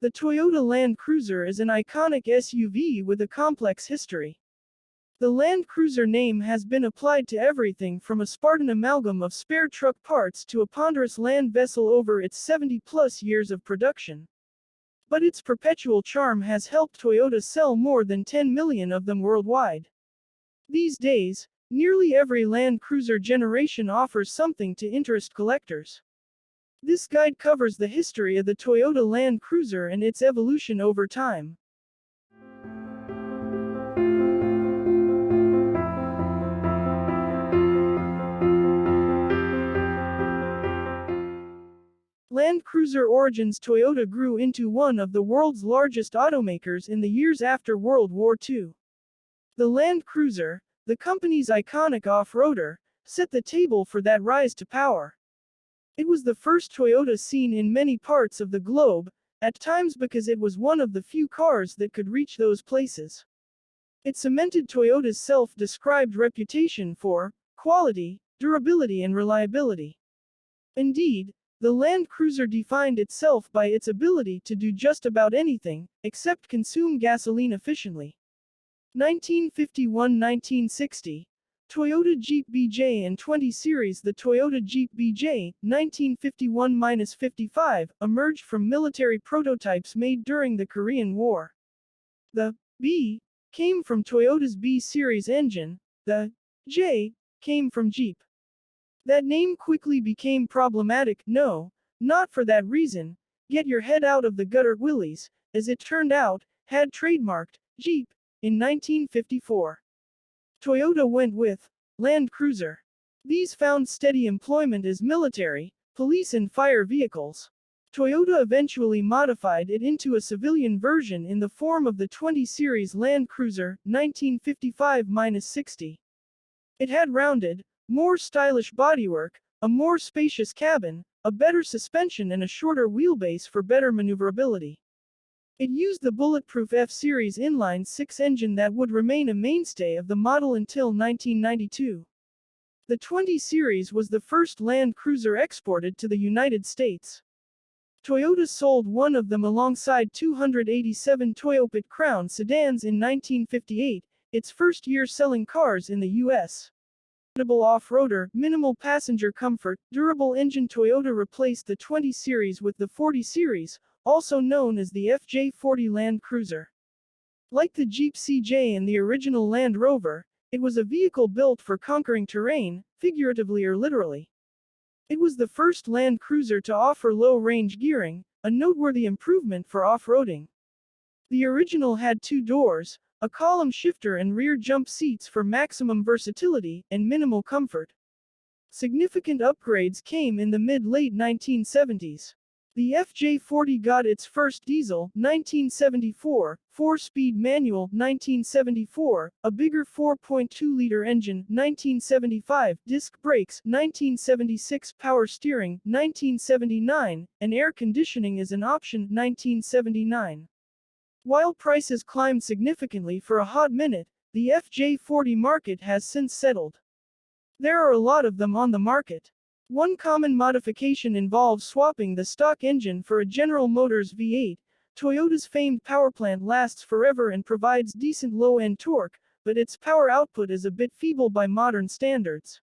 The Toyota Land Cruiser is an iconic SUV with a complex history. The Land Cruiser name has been applied to everything from a Spartan amalgam of spare truck parts to a ponderous land vessel over its 70-plus years of production. But its perpetual charm has helped Toyota sell more than 10 million of them worldwide. These days, nearly every Land Cruiser generation offers something to interest collectors. This guide covers the history of the Toyota Land Cruiser and its evolution over time. Land Cruiser origins. Toyota grew into one of the world's largest automakers in the years after World War II. The Land Cruiser, the company's iconic off-roader, set the table for that rise to power. It was the first Toyota seen in many parts of the globe, at times because it was one of the few cars that could reach those places. It cemented Toyota's self-described reputation for quality, durability and reliability. Indeed, the Land Cruiser defined itself by its ability to do just about anything, except consume gasoline efficiently. 1951–1960, Toyota Jeep BJ and 20 Series. The Toyota Jeep BJ, 1951–55, emerged from military prototypes made during the Korean War. The B came from Toyota's B Series engine, the J came from Jeep. That name quickly became problematic. No, not for that reason. Get your head out of the gutter. Willys, as it turned out, had trademarked Jeep in 1954. Toyota went with Land Cruiser. These found steady employment as military, police and fire vehicles. Toyota eventually modified it into a civilian version in the form of the 20 Series Land Cruiser, 1955–60. It had rounded, more stylish bodywork, a more spacious cabin, a better suspension and a shorter wheelbase for better maneuverability. It used the bulletproof F-Series inline-six engine that would remain a mainstay of the model until 1992. The 20 Series was the first Land Cruiser exported to the United States. Toyota sold one of them alongside 287 Toyota Crown sedans in 1958, its first year selling cars in the U.S. Off-roader, minimal passenger comfort, durable engine. Toyota replaced the 20 Series with the 40 Series, also known as the FJ40 Land Cruiser. Like the Jeep CJ and the original Land Rover, it was a vehicle built for conquering terrain, figuratively or literally. It was the first Land Cruiser to offer low-range gearing, a noteworthy improvement for off-roading. The original had two doors, a column shifter and rear jump seats for maximum versatility and minimal comfort. Significant upgrades came in the mid-late 1970s. The FJ40 got its first diesel, 1974, 4-speed manual, 1974, a bigger 4.2-liter engine, 1975, disc brakes, 1976, power steering, 1979, and air conditioning as an option, 1979. While prices climbed significantly for a hot minute, the FJ40 market has since settled. There are a lot of them on the market. One common modification involves swapping the stock engine for a General Motors V8. Toyota's famed powerplant lasts forever and provides decent low-end torque, but its power output is a bit feeble by modern standards.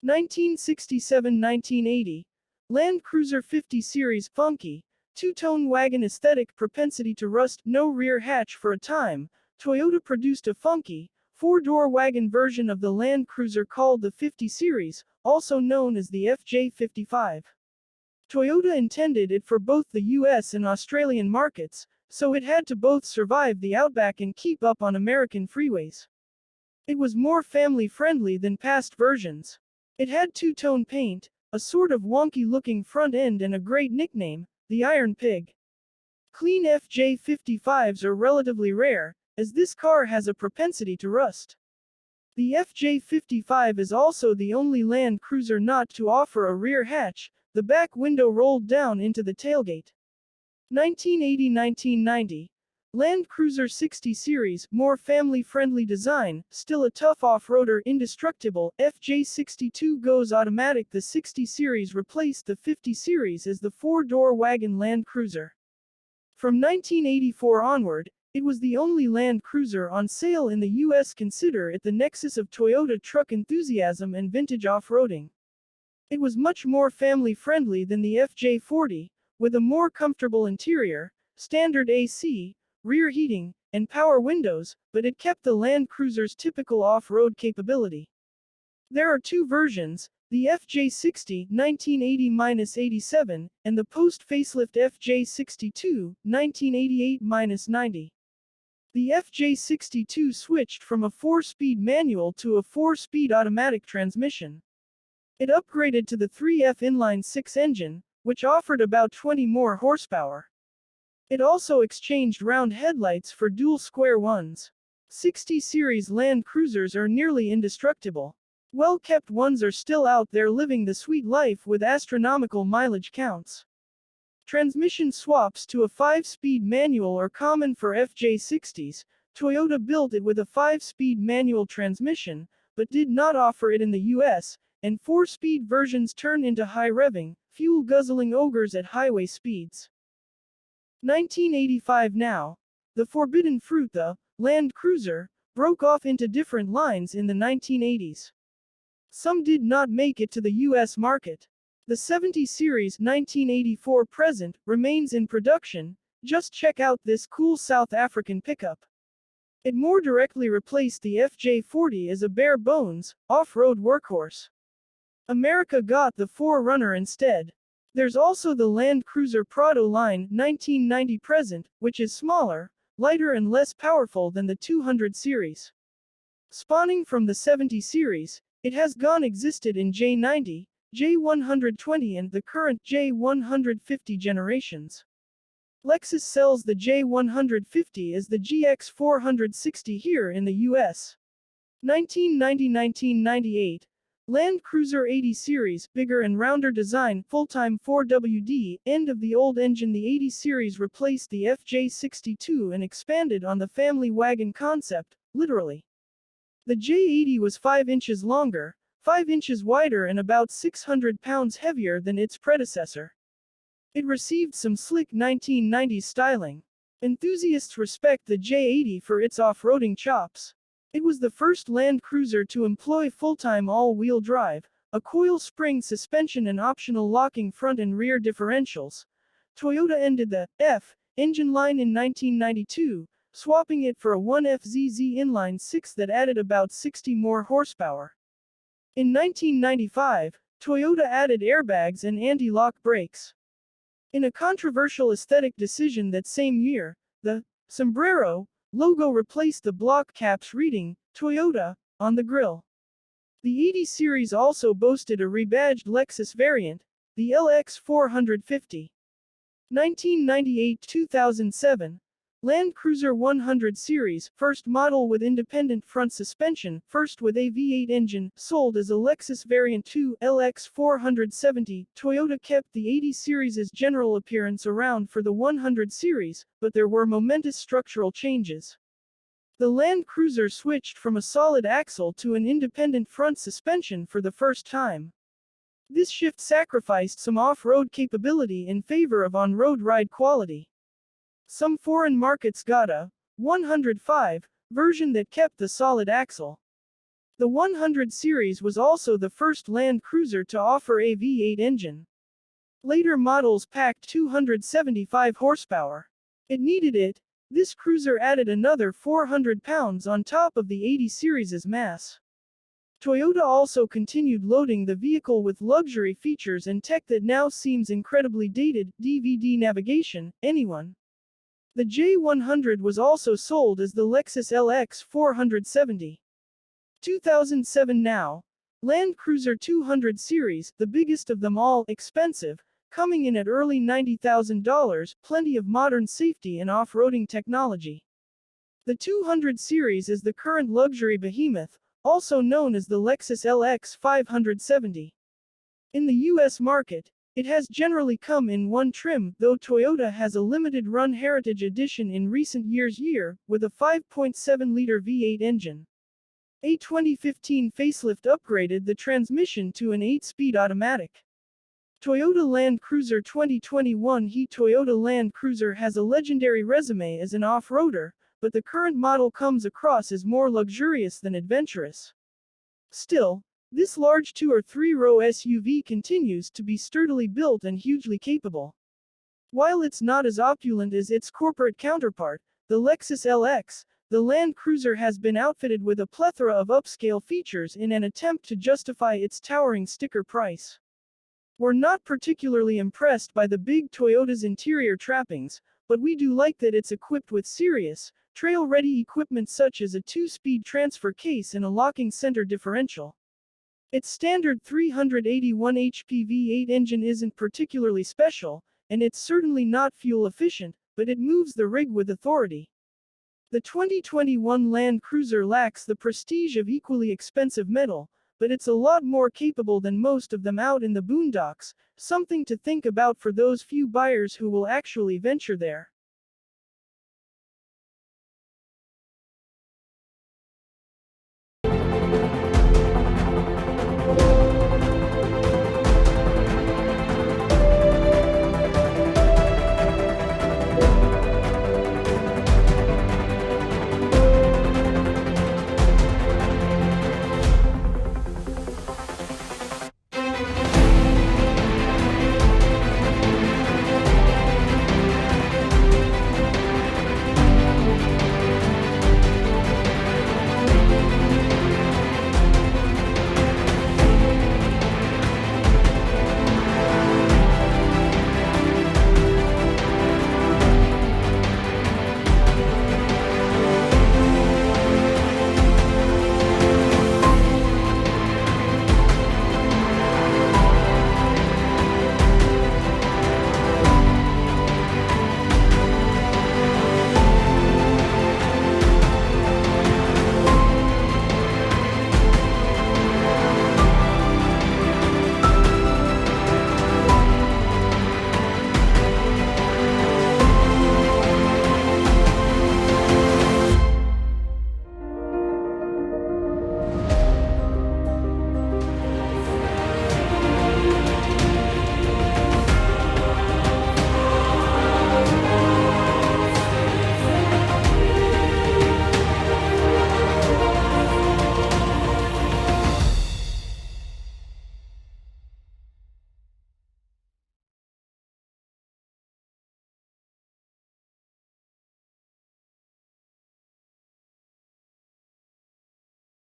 1967–1980, Land Cruiser 50 Series, funky, two-tone wagon aesthetic, propensity to rust, no rear hatch. For a time, Toyota produced a funky, four-door wagon version of the Land Cruiser called the 50 Series, also known as the FJ55. Toyota intended it for both the US and Australian markets, so it had to both survive the outback and keep up on American freeways. It was more family-friendly than past versions. It had two-tone paint, a sort of wonky-looking front end and a great nickname, the Iron Pig. Clean FJ55s are relatively rare, as this car has a propensity to rust. The FJ55 is also the only Land Cruiser not to offer a rear hatch, the back window rolled down into the tailgate. 1980–1990, Land Cruiser 60 Series, more family-friendly design, still a tough off-roader, indestructible. FJ62 goes automatic. The 60 Series replaced the 50 Series as the four-door wagon Land Cruiser. From 1984 onward, it was the only Land Cruiser on sale in the US. Consider it the nexus of Toyota truck enthusiasm and vintage off-roading. It was much more family-friendly than the FJ40, with a more comfortable interior, standard AC, rear heating, and power windows, but it kept the Land Cruiser's typical off-road capability. There are two versions, the FJ60 1980-87 and the post-facelift FJ62 1988-90. The FJ62 switched from a 4-speed manual to a 4-speed automatic transmission. It upgraded to the 3F inline-6 engine, which offered about 20 more horsepower. It also exchanged round headlights for dual square ones. 60 series Land Cruisers are nearly indestructible. Well-kept ones are still out there living the sweet life with astronomical mileage counts. Transmission swaps to a 5-speed manual are common for FJ60s. Toyota built it with a 5-speed manual transmission, but did not offer it in the US, and 4-speed versions turn into high-revving, fuel-guzzling ogres at highway speeds. 1985 now. The forbidden fruit, the Land Cruiser, broke off into different lines in the 1980s. Some did not make it to the US market. The 70 series 1984 present remains in production. Just check out this cool South African pickup. It more directly replaced the FJ40 as a bare-bones, off-road workhorse. America got the 4Runner instead. There's also the Land Cruiser Prado line 1990 present, which is smaller, lighter and less powerful than the 200 series. Spawning from the 70 series, it has existed in J90, J120 and the current J150 generations. Lexus sells the J150 as the GX460 here in the US. 1990-1998. Land Cruiser 80 series, bigger and rounder design, full-time 4WD, end of the old engine. The 80 series replaced the FJ62 and expanded on the family wagon concept, literally. The J80 was 5 inches longer, 5 inches wider and about 600 pounds heavier than its predecessor. It received some slick 1990s styling. Enthusiasts respect the J80 for its off-roading chops. It was the first Land Cruiser to employ full-time all-wheel drive, a coil spring suspension and optional locking front and rear differentials. Toyota ended the F engine line in 1992, swapping it for a 1FZZ inline-6 that added about 60 more horsepower. In 1995, Toyota added airbags and anti-lock brakes. In a controversial aesthetic decision that same year, the sombrero logo replaced the block caps reading Toyota on the grille. The 80 series also boasted a rebadged Lexus variant, the LX450. 1998-2007. Land Cruiser 100 series, first model with independent front suspension, first with a V8 engine, sold as a Lexus Variant 2 LX470. Toyota kept the 80 series' general appearance around for the 100 series, but there were momentous structural changes. The Land Cruiser switched from a solid axle to an independent front suspension for the first time. This shift sacrificed some off-road capability in favor of on-road ride quality. Some foreign markets got a 105 version that kept the solid axle. The 100 series was also the first Land Cruiser to offer a V8 engine. Later models packed 275 horsepower. It needed it. This cruiser added another 400 pounds on top of the 80 series' mass. Toyota also continued loading the vehicle with luxury features and tech that now seems incredibly dated, DVD navigation, anyone. The J100 was also sold as the Lexus LX470. 2007 now. Land Cruiser 200 series, the biggest of them all, expensive, coming in at early $90,000, plenty of modern safety and off-roading technology. The 200 series is the current luxury behemoth, also known as the Lexus LX570. In the US market, it has generally come in one trim, though Toyota has a limited run Heritage Edition in recent years with a 5.7-liter V8 engine. A 2015 facelift upgraded the transmission to an 8-speed automatic. Toyota Land Cruiser 2021. Toyota Land Cruiser has a legendary resume as an off-roader, but the current model comes across as more luxurious than adventurous. Still, this large 2 or 3-row SUV continues to be sturdily built and hugely capable. While it's not as opulent as its corporate counterpart, the Lexus LX, the Land Cruiser has been outfitted with a plethora of upscale features in an attempt to justify its towering sticker price. We're not particularly impressed by the big Toyota's interior trappings, but we do like that it's equipped with serious, trail-ready equipment such as a 2-speed transfer case and a locking center differential. Its standard 381 HP V8 engine isn't particularly special, and it's certainly not fuel efficient, but it moves the rig with authority. The 2021 Land Cruiser lacks the prestige of equally expensive metal, but it's a lot more capable than most of them out in the boondocks, something to think about for those few buyers who will actually venture there.